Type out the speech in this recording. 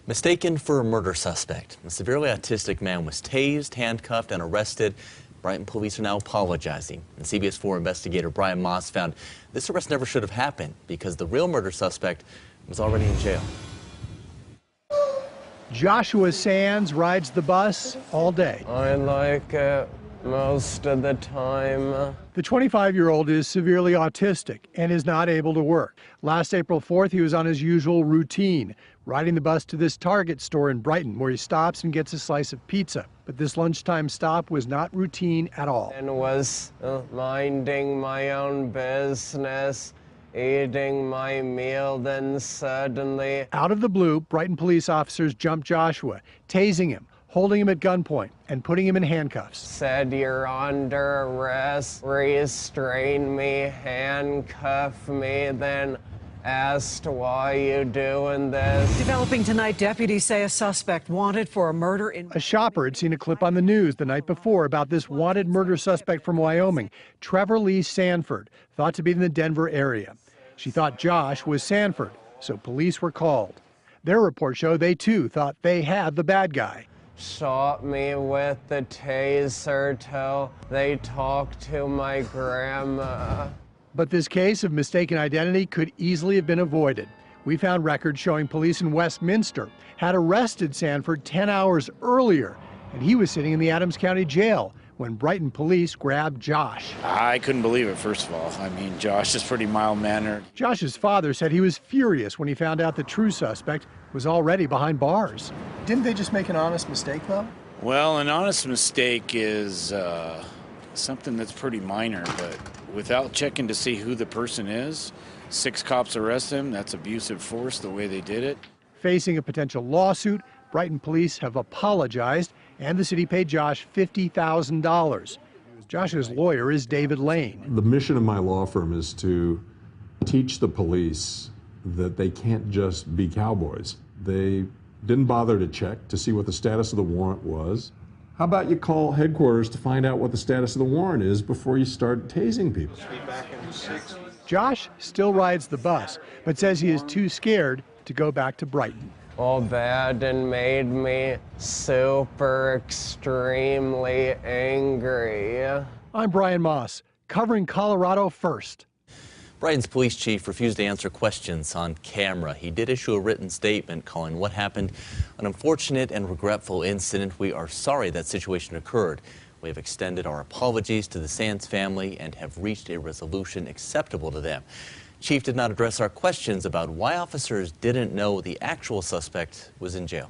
Mistaken for a murder suspect. A severely autistic man was tased, handcuffed, and arrested. Brighton police are now apologizing. And CBS 4 investigator Brian Moss found this arrest never should have happened because the real murder suspect was already in jail. Joshua Sands rides the bus all day. I like it most of the time. The 25-year-old is severely autistic and is not able to work. Last April 4th, he was on his usual routine, riding the bus to this Target store in Brighton, where he stops and gets a slice of pizza. But this lunchtime stop was not routine at all. And was minding my own business, eating my meal, then suddenly... Out of the blue, Brighton police officers jumped Joshua, tasing him, holding him at gunpoint, and putting him in handcuffs. Said, "You're under arrest," restrain me, handcuff me, then asked, "Why you doing this?" Developing tonight, deputies say a suspect wanted for a murder in... A shopper had seen a clip on the news the night before about this wanted murder suspect from Wyoming, Trevor Lee Sanford, thought to be in the Denver area. She thought Josh was Sanford, so police were called. Their report showed they too thought they had the bad guy. Shot me with the taser till they talked to my grandma. But this case of mistaken identity could easily have been avoided. We found records showing police in Westminster had arrested Sanford 10 hours earlier, and he was sitting in the Adams County Jail when Brighton police grabbed Josh. I couldn't believe it, first of all. I mean, Josh is pretty mild-mannered. Josh's father said he was furious when he found out the true suspect was already behind bars. Didn't they just make an honest mistake, though? Well, an honest mistake is something that's pretty minor, but without checking to see who the person is, 6 cops arrest him. That's abusive force, the way they did it. Facing a potential lawsuit, Brighton police have apologized, and the city paid Josh $50,000. Josh's lawyer is David Lane. The mission of my law firm is to teach the police that they can't just be cowboys. They didn't bother to check to see what the status of the warrant was. How about you call headquarters to find out what the status of the warrant is before you start tasing people? Josh still rides the bus, but says he is too scared to go back to Brighton. All bad and made me super extremely angry. I'm Brian Moss, covering Colorado First. Brighton's police chief refused to answer questions on camera. He did issue a written statement calling what happened an unfortunate and regretful incident. We are sorry that situation occurred. We have extended our apologies to the Sands family and have reached a resolution acceptable to them. Chief did not address our questions about why officers didn't know the actual suspect was in jail.